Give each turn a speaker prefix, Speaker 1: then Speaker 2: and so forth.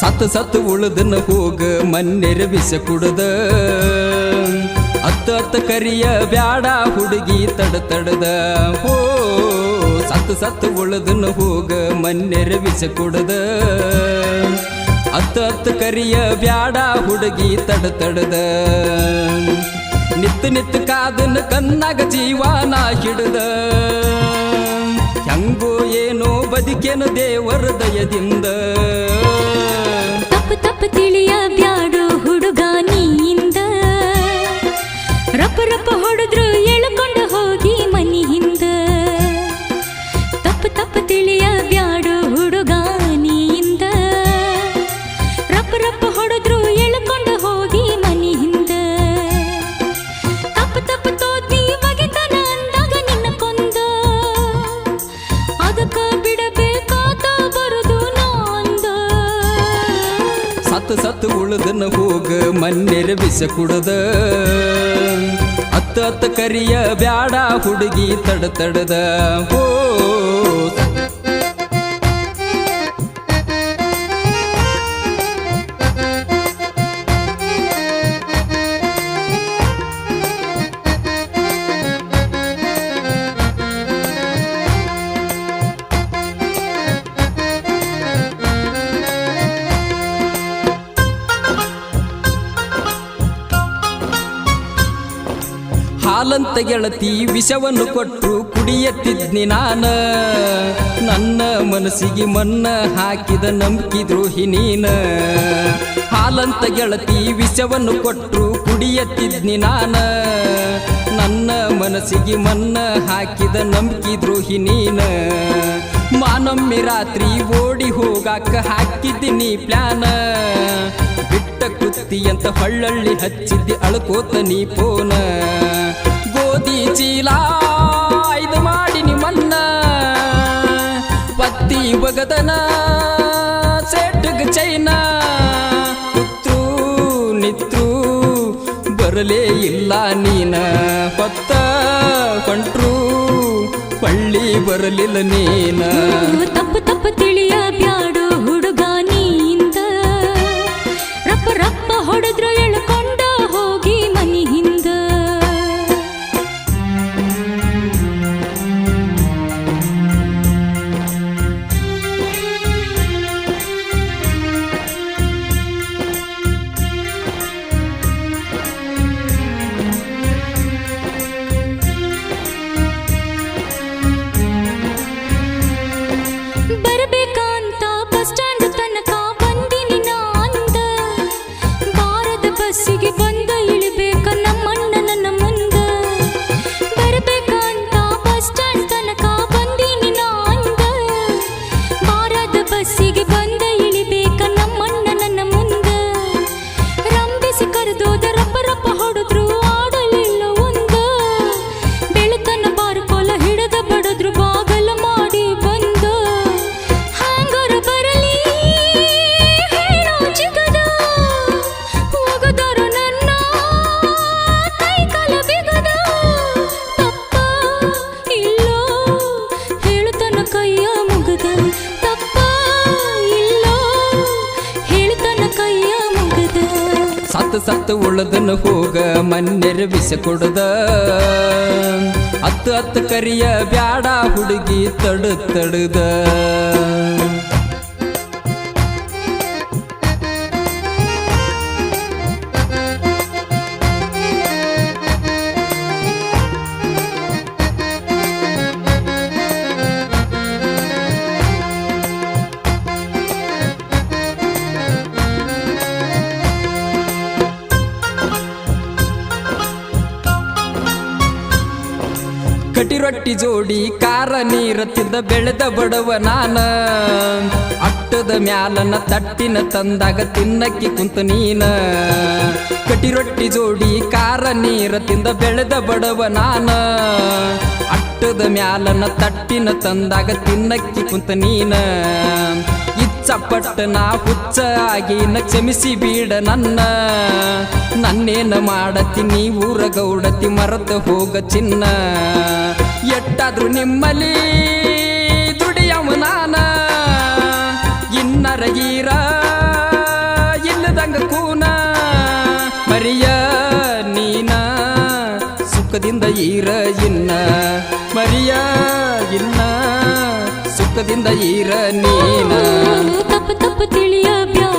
Speaker 1: ಸತ್ತು ಸತ್ತು ಉಳಿದನ ಹೋಗ ಮನ್ನೆರ ವಿಷ ಕುಡದ ಅತ್ತ ಅತ್ತ ಕರಿಯ ಬ್ಯಾಡ ಹುಡುಗಿ ತಡದ ಹೋ ಸತ್ತು ಸತ್ತು ಉಳಿದನ ಹೋಗ ಮನ್ನೆರ ವಿಷ ಕುಡದ ಅತ್ತ ಅತ್ತ ಕರಿಯ ಬ್ಯಾಡ ಹುಡುಗಿ ತಡದ ನಿತ್ತು ನಿತ್ತು ಕಾದನ ಕಣ್ಣಾಗ ಜೀವಾನ ಹಿಡದ ಹೆಂಗೋ ಏನೋ ಬದುಕೇನು ದೇವರ ದಯದಿಂದ
Speaker 2: ತಪ್ಪು ತಪ್ಪು ತಿಳಿಯ ಬ್ಯಾಡು ಹುಡುಗ ನೀಯಿಂದ ರಪ್ಪ ರಪ್ಪ ಹೊಡೆದ್ರು ಎಳ್ಕೊಂಡು ಹೋಗಿ ಮನಿ ಹಿಂದ ತಪ್ಪು ತಪ್ಪು ತಿಳಿಯ ಬ್ಯಾಡು ಹುಡುಗ ನೀಯಿಂದ ರಪ್ಪ ರಪ್ಪ ಹೊಡೆದ್ರು ಎಳ್ಕೊಂಡು ಹೋಗಿ ಮನಿ ಹಿಂದ ತಪ್ಪು ತಪ್ಪು ತೋತಿ ಬಗೆತನ ಅಂದಾಗ ನಿನ್ನ ಕೊಂದ ಅದಕ್ಕ ಬಿಡಬೇಕಾದ ಬರುದು ನಾಂದ
Speaker 1: ಸತ್ತು ಸತ್ತು ಉಳಿದನ ಹೋಗ ಮನ್ನೆರ ವಿಷ ಕುಡದ ಅತ್ತ ಅತ್ತ ಕರಿಯ ಬ್ಯಾಡ ಹುಡುಗಿ ತಡದ ಹೋ ಹಾಲಂತ ಗೆಳತಿ ವಿಷವನ್ನು ಕೊಟ್ಟು ಕುಡಿಯತ್ತಿದ್ನಿ ನಾನ ನನ್ನ ಮನಸ್ಸಿಗೆ ಮನ್ನ ಹಾಕಿದ ನಂಬಿಕೆ ದ್ರೋಹಿ ನೀನ ಹಾಲಂತ ಗೆಳತಿ ವಿಷವನ್ನು ಕೊಟ್ಟು ಕುಡಿಯತ್ತಿದ್ನಿ ನಾನ ನನ್ನ ಮನಸ್ಸಿಗೆ ಮನ್ನ ಹಾಕಿದ ನಂಬಿಕೆ ದ್ರೋಹಿ ನೀನ ಮಾನೊಮ್ಮೆ ರಾತ್ರಿ ಓಡಿ ಹೋಗಾಕ ಹಾಕಿದ್ದೀನಿ ಪ್ಲಾನ ಬಿಟ್ಟ ಕುತ್ತಿ ಅಂತ ಹೊಳ್ಳಳ್ಳಿ ಹಚ್ಚಿದ್ದಿ ಅಳ್ಕೋತ ನೀ ಪೋನ ಗೋಧಿ ಚೀಲ ಇದು ಮಾಡಿ ನಿಮ್ಮನ್ನ ಪತ್ತಿ ಬಗದನ ಸೆಟ್ಗ ಚೈನ ಕುತ್ರು ನಿತ್ರು ಬರಲೇ ಇಲ್ಲ ನೀನ ಹೊತ್ತ ಕೊಂಟ್ರು ಪಳ್ಳಿ ಬರಲಿಲ್ಲ ನೀನ
Speaker 2: ತಪ್ಪು ತಪ್ಪು ತಿಳಿಯ ಬ್ಯಾಡು ಹುಡುಗ ನೀಯಿಂದ ರಪ್ಪ ರಪ್ಪ ಹೊಡೆದ್ರು ಎಳ್ಕೊಂಡ ಹೋಗಿ ಮನಿ ಹಿಂದ ಬರಬೇಕಂತ ಬಸ್ ಸ್ಟ್ಯಾಂಡ್ ತನಕ ಬಂದಿನಿ ನಾಂದ ಬಾರದ ಬಸ್ಸಿಗೆ ಬಂದ ಇಳಿಬೇಕ ನಮ್ಮಣ್ಣ ನನ್ನ ಮುಂದ ಬರಬೇಕಂತ ಬಸ್ ಸ್ಟ್ಯಾಂಡ್ ತನಕ ಬಂದಿನಿ ನಾಂದ ಬಾರದ ಬಸ್ಸಿಗೆ ಬಂದ ಇಳಿಬೇಕ ನಮ್ಮಣ್ಣ ನನ್ನ ಮುಂದ ರಂಬಿಸಿ ಕರೆದೋದ ರಪ್ಪ ರಪ್ಪ ಹೊಡೆದ್ರು ಆಡಲಿಲ್ಲ ಒಂದ ಬೆಳತನ ಬಾರ್ಕೋಲ ಹಿಡದ ಬಡದ್ರು ಬಾಗಲ ಮಾಡಿ ಬಂದ ಹ್ಯಾಂಗರ ಬರಲಿ ಹೇಳೋ ಚಿಗದ ಹೋಗದರು ನನ್ನ ಕೈ ಕಾಲ ಬಿಗದ ತಪ್ಪ ಇಲ್ಲೋ ಹೇಳುತ್ತನ ಕೈಯ ಮುಗದ ತಪ್ಪ ಇಲ್ಲೋ ಹೇಳುತ್ತನ ಕೈಯ ಮುಗದ
Speaker 1: ಸತ್ತು ಸತ್ತು ಉಳದನ ಹೋಗ ಮನ್ನೆರ ವಿಷ ಕೊಡದ ಅತ್ತ ಅತ್ತ ಕರಿಯ ಬ್ಯಾಡ ಹುಡುಗಿ ತಡದ ಕಟಿ ರೊಟ್ಟಿ ಜೋಡಿ ಕಾರ ನೀರ ತಿಂದ ಬೆಳೆದ ಬಡವ ನಾನ ಅಟ್ಟದ ಮ್ಯಾಲನ ತಟ್ಟಿನ ತಂದಾಗ ತಿನ್ನಕ್ಕಿ ಕುಂತ ನೀನ ಕಟಿ ರೊಟ್ಟಿ ಜೋಡಿ ಕಾರ ನೀರ ತಿಂದ ಬೆಳೆದ ಬಡವ ನಾನ ಅಟ್ಟದ ಮ್ಯಾಲನ ತಟ್ಟಿನ ತಂದಾಗ ತಿನ್ನಕ್ಕಿ ಕುಂತ ನೀನ ಇಚ್ಛಪಟ್ಟ ನಾ ಹುಚ್ಚ ಆಗಿನ ಕ್ಷಮಿಸಿ ಬೀಡ ನನ್ನೇನ ಮಾಡತಿ ನೀ ಊರ ಗೌಡತಿ ಮರೆತ ಹೋಗ ಚಿನ್ನ ಎಟ್ಟಾದ್ರು ನಿಮ್ಮಲ್ಲಿ ದುಡಿಯವ ನಾನ ಇನ್ನರಗೀರ ಸುಖದಿಂದ ಈರ ಇನ್ನ ಮರಿಯ ಇನ್ನ ಸುಖದಿಂದ ಈರ ನೀನ
Speaker 2: ತಪ್ಪು ತಪ್ಪು ತಿಳಿಯ ಬ್ಯಾಡ